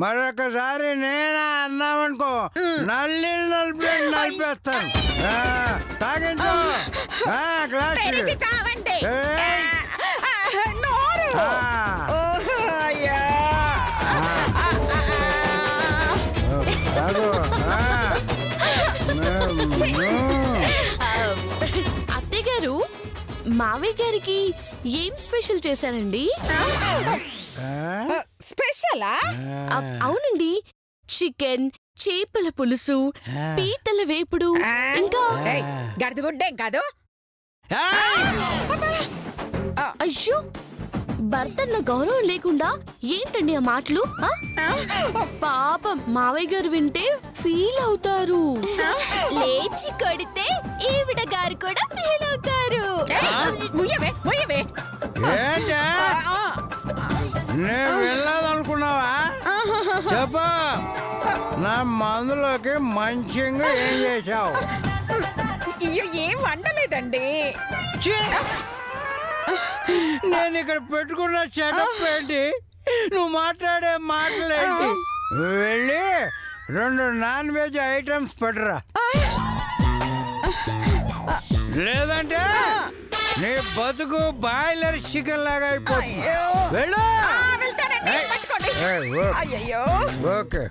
మరొకసారి నేనా అన్నామనుకో నలిపేస్తాను. తాగించు గ్లాస్. అత్తయ్య గారు, మావయ్య గారికి ఏం స్పెషల్ చేశారండి? స్పెషలా? అవునండి, చికెన్, చేపల పులుసు, పీతల వేపుడు, ఇంకా గడిగుడ్డేం కాదు. అయ్యో, భర్తన్న గౌరవం లేకుండా ఏంటండి ఆ మాటలు? పాపం మావయ్య గారు వింటే ఫీల్ అవుతారు. లేచి కొడితే ఈవిడ గారు కూడా ఫీల్ అవుతారు. నేను వెళ్ళాలనుకున్నావా? చెప్పు, నా మందులోకి మంచిగా ఏం చేశావు? ఏం వండలేదండి. నేను ఇక్కడ పెట్టుకున్న సెటప్ ఏంటి? నువ్వు మాట్లాడే మాటలేంటి? వెళ్ళి 2 నాన్ వెజ్ ఐటమ్స్ పట్టురా, లేదంటే నీ బతుకు బాయిలర్ చికెన్ లాగా అయిపోతుంది. వెళ్ళు. ఓకే.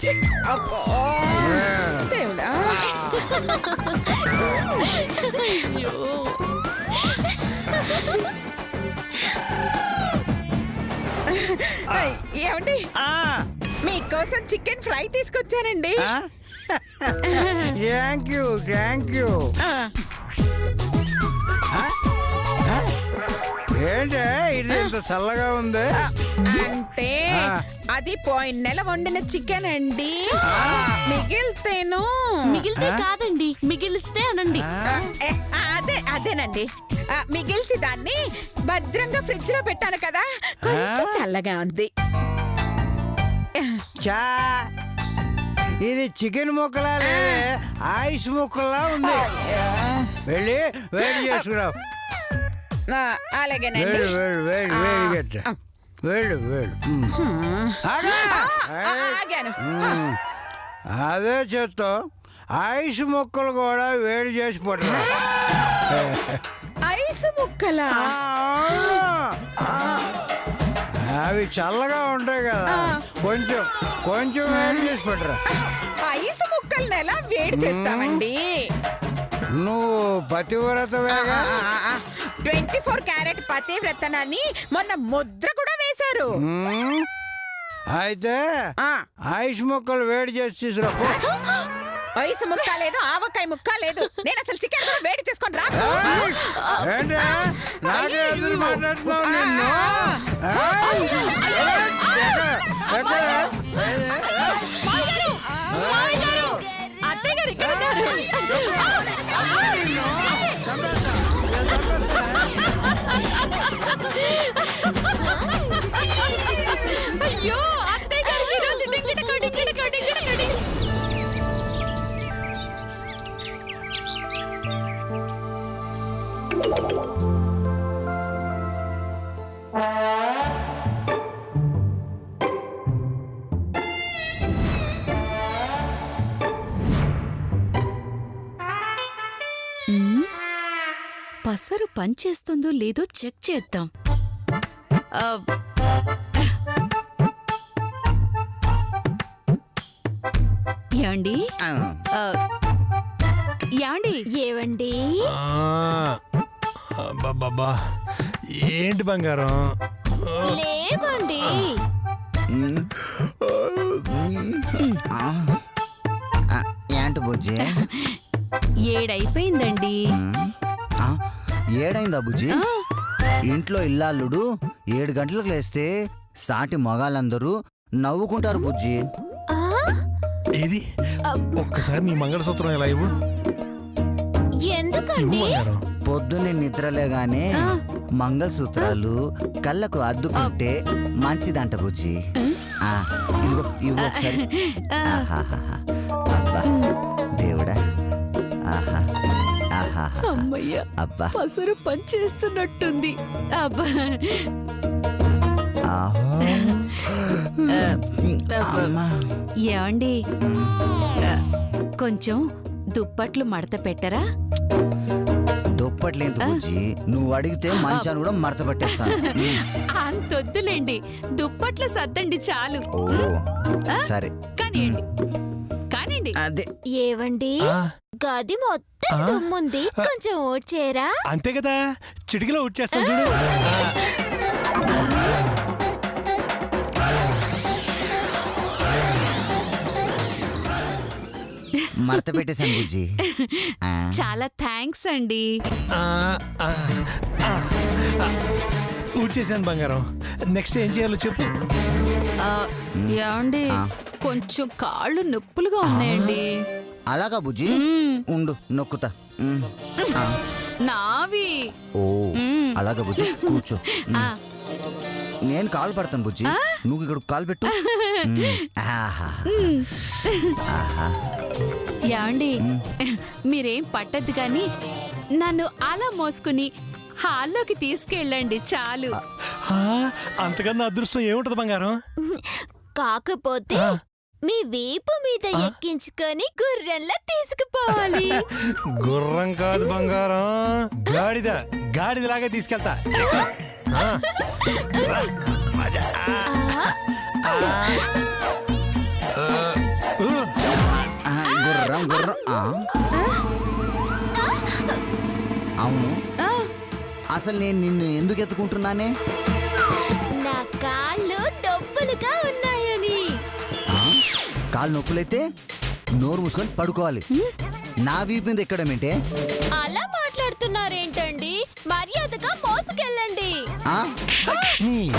ఏమండి, మీకోసం చికెన్ ఫ్రై తీసుకొచ్చానండి. Thank you, thank you. ఏంటే ఇది ఇంత చల్లగా ఉంది? అంటే అది పోయిన నెల వండిన చికెన్ అండి. మిగిలితే కాదండి, మిగిలిస్తే అనండి. అదేనండి, మిగిల్చి దాన్ని భద్రంగా ఫ్రిడ్జ్ లో పెట్టాను కదా, కొంచెం చల్లగా ఉంది. చా, ఇది చికెన్ ముక్కలా లేదే, ఐస్ ముక్కలా ఉంది. వెళ్ళి వేడి చేసుకురావు. అలాగేనండి. అదే చేత్తో ఐస్ ముక్కలు కూడా వేడి చేసి పడరా. ఐస్ ముక్కలా? అవి చల్లగా ఉంటాయి కదా, కొంచెం కొంచెం వేడి చేసి పడరా. ఐస్ ముక్కల్ని ఎలా వేడి చేస్తామండి? నువ్వు పతివ్రతవేగా. 24 క్యారెట్ పతివ్రతనని మొన్న ముద్ర కూడా వేశారు. అయితే ఐస్ ముక్కలు వేడి చేసి తీసుకురా. ఐస్ ముక్క లేదు, ఆవకాయ ముక్క లేదు. నేను అసలు చికెన్ కూడా వేడి చేసుకొని రా. ఏంటి నాకే ఎదురు మాట్లాడుతున్నావు? నిన్ను అయ్యో, అత్తయ్య గారికి ఈరోజు డింగిడకో డింగిడకో డింగిడకో డింగిడకో. పసరు పనిచేస్తుందో లేదో చెక్ చేద్దాం. యాండి యాండి ఏవండి? బాబా, ఏంటి బంగారం? లేవండి. ఏంటి బుజ్జి? 7 అయిపోయిందండి. 7 అయిందా బుజ్జి? ఇంట్లో ఇల్లాలుడు 7 గంటలకు లేస్తే సాటి మగాళ్ళందరూ నవ్వుకుంటారు బుజ్జి. ఏది ఒక్కసారి నీ మంగళసూత్రం ఎలా ఇవ్వు. ఎందుకండి? పొద్దున్నే నిద్రలేగానే మంగళసూత్రాలు కళ్ళకు అద్దుకుంటే మంచిదంట బుజ్జి. ఇదిగో ఇవ్వు ఒకసారి. అబ్బా దేవుడా, అమ్మయ్య, అబ్బా పసరు పనిచేస్తున్నట్టుంది. అబ్బా, ఏమండి కొంచెం దుప్పట్లు మడత పెట్టరా? దుప్పట్లేంటి బుజ్జి, నువ్వు అడిగితే మంచాన్ని కూడా మడత పెట్టేస్తాను. అంతొద్దులేండి, దుప్పట్లు సర్దండి చాలు. ఓ సరే కానివ్వండి కానివ్వండి. అదే ఏవండి ఆ, గది మొత్తం దుమ్ముంది, కొంచెం ఊడ్చేరా. అంతే కదా, చిటికలో వచ్చేస్తాను చూడు. మడత పెట్టేశాను బుజ్జి. ఆ, చాలా థ్యాంక్స్ అండి. ఆ, ఆ, ఆ, ఆ. ఊడ్చేసాను బంగారం. నెక్స్ట్ ఏం చేయాలో చెప్పు. ఏమండి కొంచెం కాళ్ళు నొప్పులుగా ఉన్నాయండి. అలాగా బుజ్జి, ఉండు నొక్కుతా. ఆ, నావి. ఓ అలాగా బుజ్జి, కూర్చో. ఆ, నేను కాలు పడతాను బుజ్జి, నువ్వు ఇక్కడ కాలు పెట్టు. ఆహా. ఆహా. ఏమండి మీరేం పట్టద్దు కానీ నన్ను అలా మోసుకుని హాల్లోకి తీసుకెళ్ళండి చాలు. ఆ, అంతకన్నా అదృష్టం ఏముంటది బంగారం? కాకపోతే మీ వీపు మీద ఎక్కించుకొని గుర్రంలా తీసుకుపోవాలి. గుర్రం కాదు బంగారం, గాడిద. గాడిదలాగా తీసుకెళ్తా. ఆ, రా. మజా. ఆ, ఆ, గుర్రం గుర్రం. ఆ. అవును, అసలు నేను నిన్ను ఎందుకు ఎత్తుకుంటున్నానే? నా కాళ్ళు డబ్బులుగా ఉన్నాయని. ఆ? కాలు నొప్పులైతే నోరు మూసుకొని పడుకోవాలి. నా వీపు మీద ఎక్కడమేంటే? అలా మాట్లాడుతున్నారేంటండి? మర్యాదగా మోసుకెళ్ళండి. ఆ? నీ.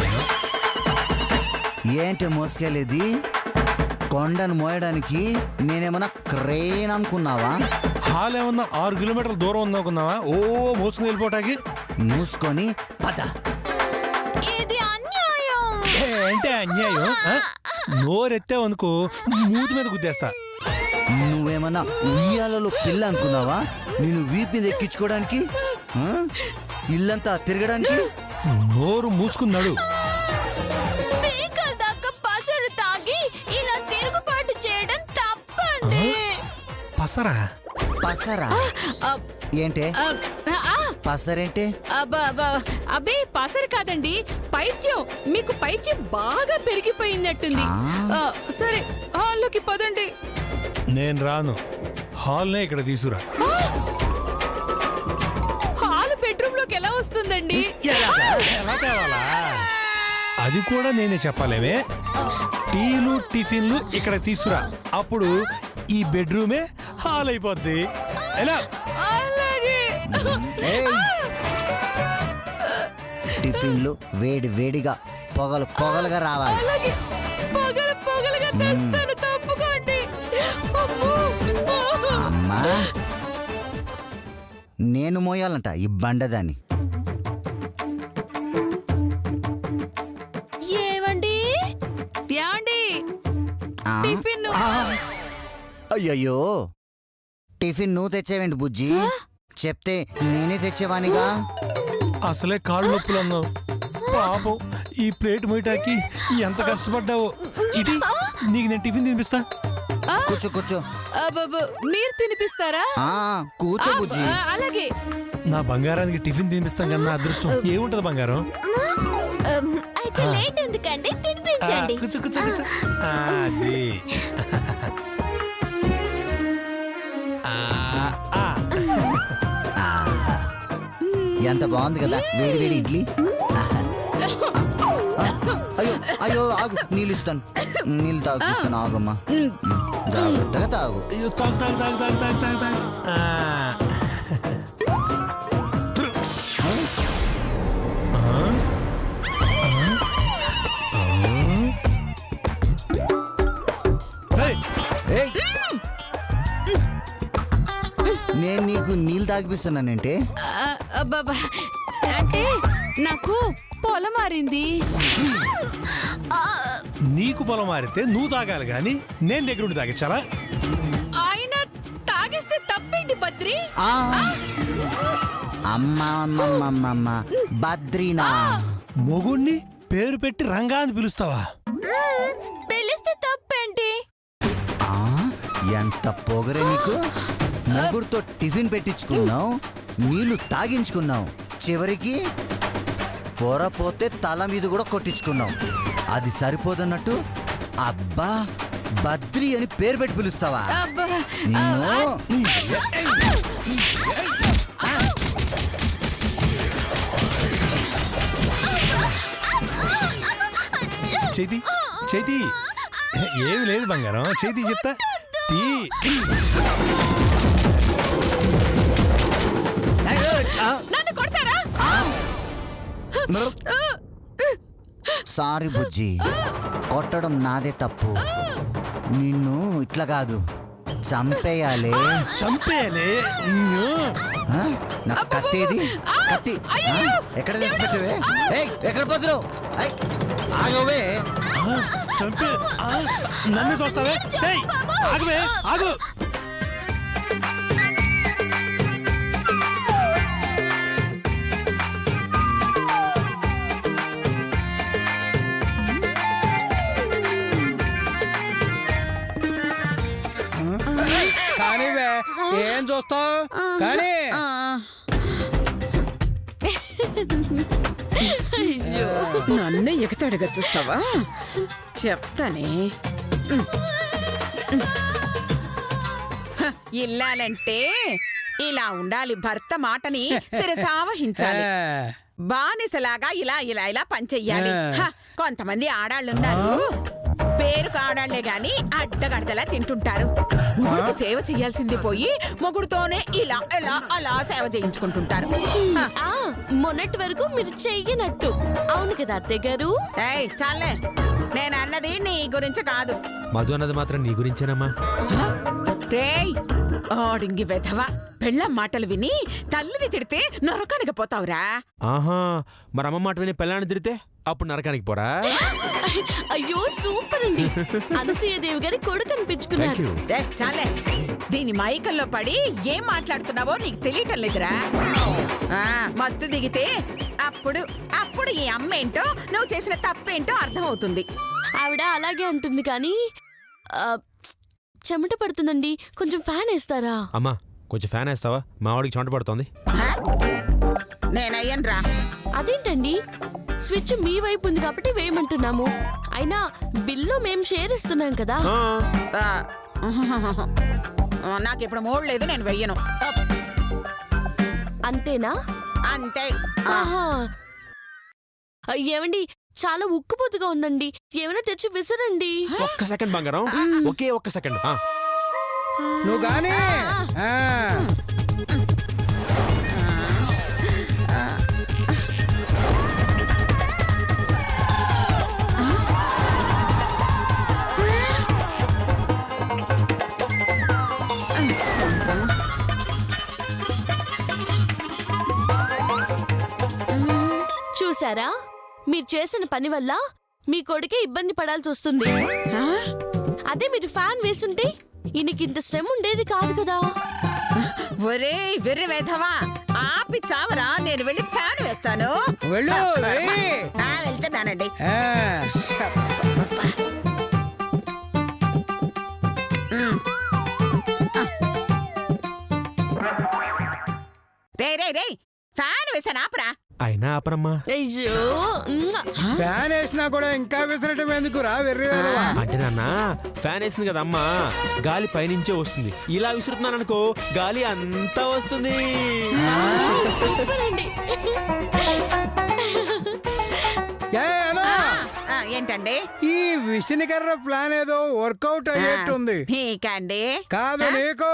ఏంటి మోసుకెళ్ళేది? కొండను మోయడానికి నేనేమన్నా క్రేన్ అనుకున్నావా? హాల్ ఏమన్నా 6 కిలోమీటర్ల దూరం ఉందనుకున్నావా? ఓ మోసుకుని వెళ్ళిపోవటానికి. మూసుకొని పద. ఇది అన్యాయం. ఏంటే అన్యాయం? ఆ? నోరెత్తావనుకో మూతి మీద గుద్దేస్తా. నువ్వేమన్నా ఉయ్యాలలో పిల్ల అనుకున్నావా? నేను వీపు మీద ఎక్కించుకోవడానికి, ఆ? ఇల్లంతా తిరగడానికి. నోరు మూసుకున్నాడు. పీకల దాకా పసరు తాగి ఇలా తిరుగుబాటు చేయడం తప్పండి. పసరా? పసరా అబ్- ఏంటే? అబ్- ఆ, పసరేంటే? అబ్బే పసరు కాదండి, పైత్యం. మీకు పైత్యం బాగా పెరిగిపోయిందట్టుంది. ఆ, సరే హాల్లోకి పదండి. నేను రాను, హాల్నే ఇక్కడ తీసుకురా. హాల్ బెడ్రూమ్ లోకి ఎలా వస్తుందండి? ఎలా తేవాలా? అది కూడా నేనే చెప్పాలేమే. టీలు టిఫిన్లు ఇక్కడ తీసుకురా, అప్పుడు ఈ బెడ్రూమే హాల్ అయిపోద్ది. ఎలా? అలాగే. ఏయ్! టిఫిన్లు వేడి వేడిగా పొగలు పొగలుగా రావాలి. అలాగే పొగలుగా తెస్తాను, తప్పుకోండి. అమ్మో. అమ్మా, నేను మోయాలంట ఈ బండదాన్ని. ఏవండి? యాండి ఆ? టిఫిన్. ఆ! అయ్యయ్యో, టిఫిన్ నువ్వు తెచ్చేవేంటి బుజ్జి? చెప్తే నేనే తెచ్చేవానిగా. అసలే కాళ్ళు నొప్పులు అన్నావు. పాపం ఈ ప్లేట్ మొయటాకి ఎంత కష్టపడ్డావో. ఇటీ, నీకు నేను టిఫిన్ తినిపిస్తా. కూర్చో కూర్చో. మీరు తినిపిస్తారా? ఆ, కూర్చో బుజ్జి. అలాగే. నా బంగారానికి టిఫిన్ తినిపిస్తాం కన్నా అదృష్టం ఏముంటది బంగారం? అయితే లేట్ ఎందుకండి, ఆ, తినిపించండి. కూర్చో కూర్చో కూర్చో. ఆ, అది. ఆ, ఆ. ఎంత బాగుంది కదా వేడి వేడి ఇడ్లీ. ఆహా. అయ్యో అయ్యో, ఆగు, నీళ్ళు ఇస్తాను. నీళ్ళు తాగిస్తాను, ఆగమ్మా. జాగ్రత్తగా తాగు. అయ్యో, తాగు తాగు తాగు తాగు తాగు తాగు తాగు. ఆ. ఏయ్, ఏయ్! నేను నీకు నీళ్ళు తాగిపిస్తున్నానంటే అబ్బబ్బా, అంటే నాకు పొలం మారింది. నీకు పొలం మారితే నువ్వు తాగాలి గాని నేను దగ్గరుండి తాగించాలా? ఆయన తాగిస్తే తప్పేంటి బద్రి? ఆ! అమ్మా అమ్మమ్మమ్మమ్మ, బద్రీనా. మొగుణ్ణి పేరు పెట్టి రంగా అని పిలుస్తావా? పిలిస్తే తప్పేంటి? ఆ, ఎంత పొగరే నీకు. ముగ్గురుతో టిఫిన్ పెట్టించుకున్నావు, నీళ్లు తాగించుకున్నావు, చివరికి పోతే తల మీద కూడా కొట్టించుకున్నావు. అది సరిపోదన్నట్టు అబ్బా బద్రి అని పేరు పెట్టి పిలుస్తావా? అబ్బా, చేతి చేతి ఏమి లేదు బంగారం, చేతి చెప్తా తీ. నన్ను కొడతారా? సారీ బుజ్జి, కొట్టడం నాదే తప్పు. నిన్ను ఇట్లా కాదు, చంపేయాలి. చంపేయాలి. ఆ? నా కత్తేది, కత్తి ఆ? ఎక్కడ తెచ్చిపెట్టవే? ఏయ్, ఎక్కడ పోతున్నావు? ఏయ్, ఆగవే. చంపే నన్ను తోస్తావే? చెయ్, ఆగవే, ఆగు. కానీ ఏం చూస్తావు కానీ నన్ను ఎగతాడుగా చూస్తావా? చెప్తానే. ఇల్లాలంటే ఇలా ఉండాలి. భర్త మాటని శిరసావహించాలి. బానిసలాగా ఇలా ఇలా ఇలా పనిచెయ్యాలి. కొంతమంది ఆడాళ్ళున్నారు, పేరుకు ఆడాళ్లే గాని అడ్డగడతలా తింటుంటారు. మొగుడికి సేవ చెయ్యాల్సింది పోయి మొగుడుతోనే ఇలా ఇలా అలా సేవ చేయించుకుంటుంటారు. మొన్నటి వరకు మీరు చెయ్యనట్టు. అవును కదా అత్తయ్య గారు? ఏయ్ చాలే, నేను అన్నది నీ గురించి కాదు. మధు అన్నది మాత్రం నీ గురించేనమ్మా. రేయ్ ఆడింగి వెధవ, పెళ్ళం మాటలు విని తల్లిని తిడితే నరకానికి పోతావురా. ఆహా, మరి అమ్మ మాట విని పెళ్ళాన్ని తిడితే అప్పుడు నరకానికి పోరా? అయ్యో సూపర్ అండి. అనసూయదేవి గారి కొడుకు అనిపించుకున్నారు. చాలే, దీని మైకల్లో పడి ఏం మాట్లాడుతున్నావో నీకు తెలియటం లేదురా. మత్తు దిగితే అప్పుడు అప్పుడు ఈ అమ్మేంటో నువ్వు చేసిన తప్పేంటో అర్థమవుతుంది. ఆవిడ అలాగే అంటుంది కానీ చెమట పడుతుందండి, కొంచెం ఫ్యాన్ వేస్తారా? అమ్మా కొంచెం ఫ్యాన్ వేస్తావా? మా వాడికి చెమట పడుతోంది. నేనయ్యన్రా. అదేంటండి, స్విచ్ మీ వైపు ఉంది కాబట్టి వేయమంటున్నాము. అయినా బిల్లు మేము షేర్ ఇస్తున్నాం కదా. నాకు ఇప్పుడు మూడు లేదు, నేను వెయ్యను. అంతేనా? అంతే. ఆహా. ఏమండి, చాలా ఉక్కుపోతుగా ఉందండి, ఏమైనా తెచ్చి విసరండి. ఒక్క సెకండ్ బంగారం, ఒకే ఒక్క సెకండ్. నువ్వు కానీ చూసారా, మీరు చేసిన పని వల్ల మీ కొడుకే ఇబ్బంది పడాల్సి వస్తుంది. అదే మీరు ఫ్యాన్ వేసుంటే ఈయనకి ఇంత శ్రమ ఉండేది కాదు కదా. ఒరే వెర్రి వేధవా, ఆపి చావరా, నేను వెళ్ళి ఫ్యాన్ వేస్తాను. వెళ్ళు. వెళ్తున్నానండి. రే రే రే, ఫ్యాన్ వేసాను, ఆపరా. అయినా ఆపరమ్మా. అయ్యో, ఫ్యాన్ వేసినా కూడా ఇంకా విసరటం ఎందుకు రా వెర్రి వేరవా? అంటే నాన్న ఫ్యాన్ వేసింది కదా అమ్మా, గాలి పైనుంచే వస్తుంది. ఇలా విసురుతున్నాను అనుకో, గాలి అంతా వస్తుంది. సూపర్ అండి. ఏంటండి ఈ విసినికర్ర ప్లాన్ ఏదో వర్కౌట్ అయ్యేట్టుంది. నీకండి కాదు నీకు.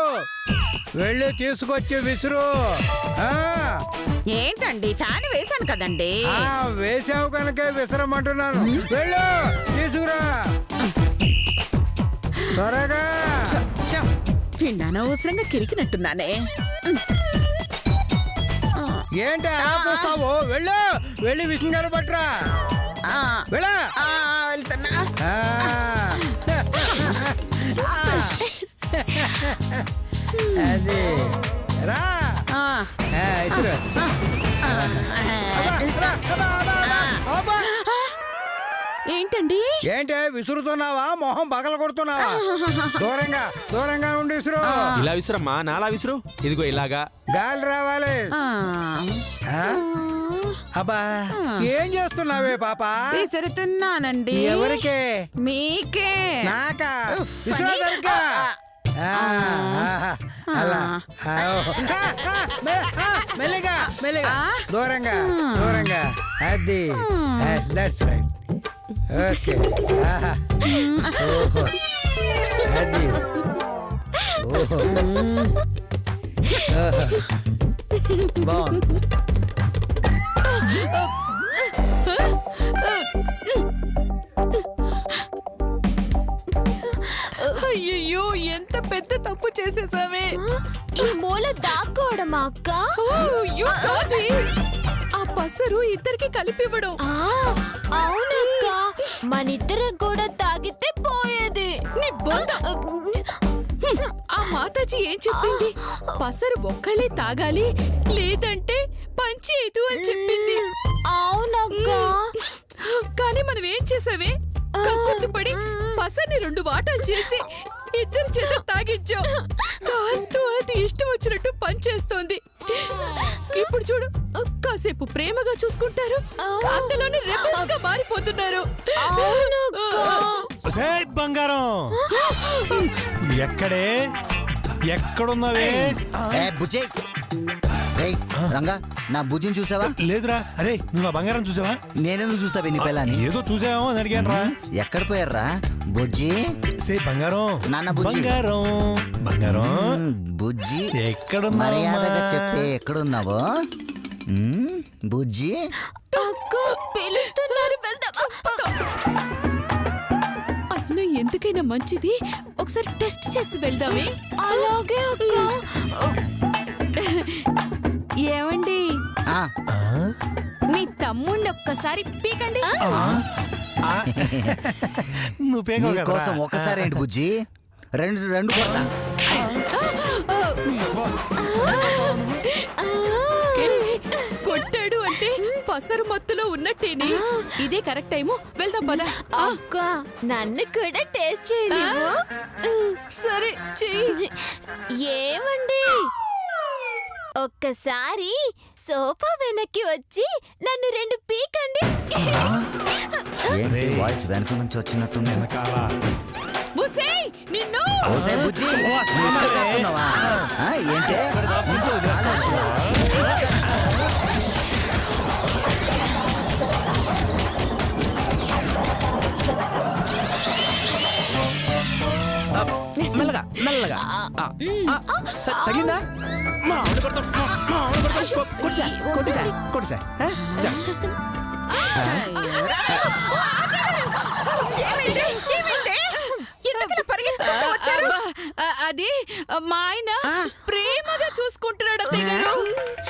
వెళ్ళి తీసుకొచ్చి విసురు. ఏంటండి, ఫ్యాన్ వేశాను కదండి. వేసావు కనుక విసరమంటున్నాను. వెళ్ళు తీసుకురా త్వరగా. అనవసరంగా కిరికినట్టున్నానే. ఏంటి అలా చూస్తావు? వెళ్ళు, వెళ్ళి విష్ణుగారు పట్రా. వెళ్ళా. వెళ్తున్నా. అది రా. ఇసురు. ఏంటి ఏంటండి ఏంటే విసురుతున్నావా మొహం పగల కొడుతున్నావా దూరంగా దూరంగా ఉండి విసురు ఇలా విసురమ్మా నాలా విసురు ఇదిగో ఇలాగా గాలి రావాలి ఆ, ఆ? అబ్బా ఏం చేస్తున్నావే పాప విసురుతున్నానండి ఎవరికే మీకే నాకా ఉఫ్, విసురు అని. దొరికా? ఆ, అలా ఆ, ఓ. మెల్లిగా మెల్లిగా దూరంగా దూరంగా అది దట్స్ రైట్ ఓకే ఓహో అది ఓహో బాగుంది అయ్యయ్యో ఎంత పెద్ద తప్పు చేసేసావే. ఈ మూల దాక్కోవడమా అక్క అయ్యో కాదు. ఆ పసరు ఇద్దరికి కలిపివ్వడం. అవునక్క మనిద్దరం కూడా తాగితే పోయేది నీ బొంద. ఆ మాతాజీ ఏం చెప్పింది? పసరు ఒక్కళ్ళే తాగాలి, లేదంటే పంచేదు అని చెప్పింది. అవునక్క కానీ మనం ఏం చేసావే? కక్కుర్తిపడి పసర్ని 2 వాటాలు చేసి ఇద్దరు చేత తాగించాం. దాంతో అది ఇష్టం వచ్చినట్టు పనిచేస్తోంది. ఇప్పుడు చూడు, కాసేపు ప్రేమగా చూసుకుంటారు, అందులోనే రెబల్స్ గా మారిపోతున్నారు. ఒసేయ్ బంగారం ఎక్కడే ఎక్కడున్నావే ఏ బుజ్జి రేయ్ రంగా నా బుజ్జిని చూసావా లేదురా అరే నువ్వు నా బంగారం చూసావా నేనెందుకు చూస్తావే నీ పిల్లని ఏదో చూసావేమో అని అడిగాను రా ఎక్కడ పోయారా బుజ్జి సే బంగారం నాన్న బుజ్జి. బంగారం బంగారం బుజ్జి ఎక్కడున్నావమ్మా? మర్యాదగా చెప్పే ఎక్కడున్నావో బుజ్జి అక్క పిలుస్తున్నారు వెళ్దామా అయినా ఎందుకైనా మంచిది ఒకసారి టెస్ట్ చేసి వెళ్దామే. అలాగే అక్క ఏమండి, ఆ, మీ తమ్ముణ్ణి ఒక్కసారి పీకండి. నువ్వు పేగో నీ కోసం కదరా. ఒకసారి ఏంటి బుజ్జి రెండు కొడతా కొట్టాడు అంటే పసరు మత్తులో ఉన్నట్టేనే. ఇదే కరెక్ట్ టైము, వెళ్దాం పద. అక్క నన్ను కూడా టేస్ట్ చేయలేవు సరే చెయ్యి. ఏమండి ఒక్కసారి సోఫా వెనక్కి వచ్చి నన్ను 2 పీకండి ఏంటి వాయిస్ వెనక నుంచి వచ్చినట్టుంది వెనకాల. బుసేయ్, నిన్ను. ఓసే బుజ్జి నువ్వు ఇక్కడ దాక్కున్నావా? ఆ, ఏంటే నీకు కాలు- మెల్లగా మెల్లగా తగిందా కొట్టేసా ఏమైంది? ఏమైంది? ఎందుకలా పరిగెత్తుకుంటూ వచ్చారు? అది మా ఆయన ప్రేమగా చూసుకుంటున్నాడు అత్తయ్య గారు.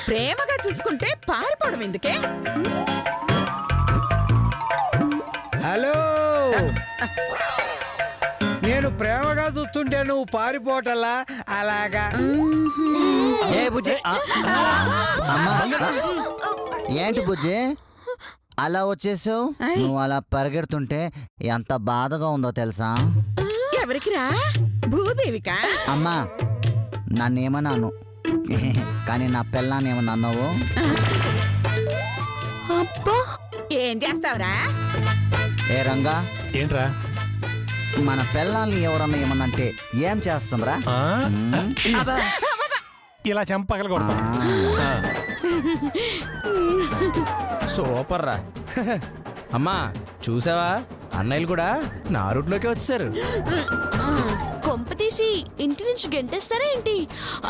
ప్రేమగా చూసుకుంటే పారిపోవడం ఎందుకే? హలో నేను ప్రేమగా చూస్తుంటే నువ్వు పారిపోవటల్లా అలాగా ఏ బుజ్జి ఆ, అమ్మా ఏంటి బుజ్జి అలా వచ్చేసావు నువ్వు అలా పరిగెడుతుంటే ఎంత బాధగా ఉందో తెలుసా ఎవరికిరా? భూదేవికా? అమ్మా నన్నేమన్నాను కానీ నా పిల్లాన్ని ఏమన్నా అన్నావు ఏం చేస్తావురా? ఏ రంగా ఏంట్రా మన పిల్లల్ని ఎవరన్నా ఏమన్నంటే ఏం చేస్తాంరా ఆ? ఇలా చెంప పగల కొడతా సూపర్ రా అమ్మా చూసావా అన్నయ్యలు కూడా నా రూట్లోకి వచ్చారు. కొంప తీసి ఇంటి నుంచి గెంటేస్తారా ఏంటి?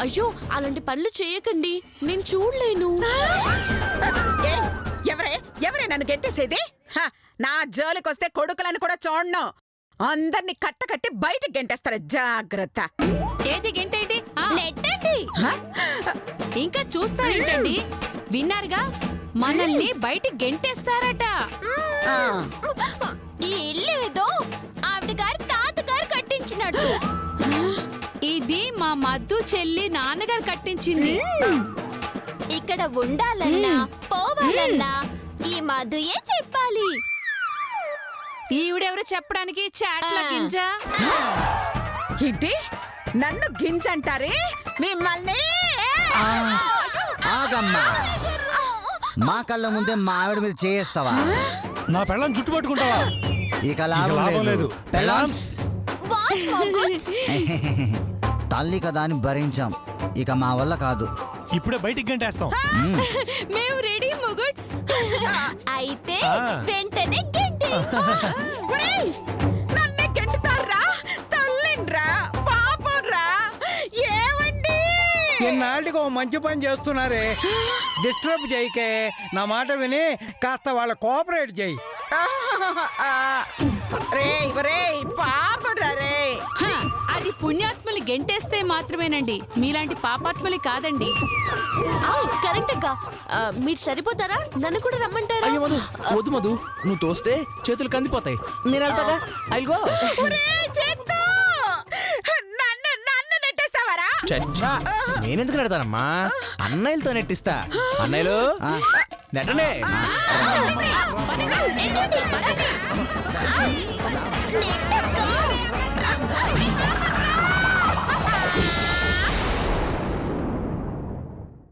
అయ్యో అలాంటి పనులు చేయకండి, నేను చూడలేను. ఏయ్, ఎవరే నన్ను గెంటేసేది? హ, నా జోలికొస్తే కొడుకులను కూడా చూడను. అందరినీ కట్టకట్టి బయటికి గెంటేస్తారు. జాగ్రత్త. ఏది గంటేంటి? నెట్టండి హ? ఇంకా చూస్తారేంటండి? విన్నారుగా, మనల్ని బయట గెంటేస్తారట. ఆ, ఈ ఇల్లు ఏదో ఆవిడ గారి తాతగారు కట్టించినట్టు ఇది మా మద్దు చెల్లి నాన్నగారు కట్టించింది. ఇక్కడ ఉండాలన్నా పోవాలన్నా ఈ మధుయే చెప్పాలి ఈవిడెవరు చెప్పడానికి చాట్ల గింజ ఏంటి నన్ను గింజంటారే మిమ్మల్ని ఆగమ్మా మా కళ్ళ ముందే మా ఆవిడ మీద చేస్తావా? నా పెళ్ళం చుట్టు పట్టుకుంటావా? ఇక లాభం లేదు. పెళ్ళాం వాట్ మొగుడ్స్? తల్లి కదా అని భరించాం, ఇక మా వల్ల కాదు. ఇప్పుడే బయటికి గంటేస్తాం. మేము రెడీ మొగుడ్స్. అయితే ఆ. వెంటనే గంటే. ఒరేయ్, నన్నే గెంటుతారా? తల్లిండ్రా పాపంరా. ఏమండి ఇన్నాళ్ళకి ఓ మంచి పని చేస్తున్నారే. డిస్టర్బ్ చేయకే, నా మాట విని కాస్త వాళ్ళ కోఆపరేట్ చేయి. రేయ్ పాపంరా రే. హ, అది పుణ్యాత్మలు గెంటేస్తే మాత్రమేనండి, మీలాంటి పాపాత్మలు కాదండి. కరెక్ట్ అక్క. మీరు సరిపోతారా? నన్ను కూడా రమ్మంటారా? అయ్యో మధు, వద్దు మధు, నువ్వు తోస్తే చేతులు కందిపోతాయి. నేను వెళ్తాగా, అయ్యో ఒరేయ్ చేత్తో నన్ను నన్ను నెట్టేస్తావరా? చచ్చా, నేనెందుకు నెడతానమ్మా? అన్నయ్యలతో నెట్టిస్తా. అన్నయ్యలు నెట్టనే. నెట్టక్క.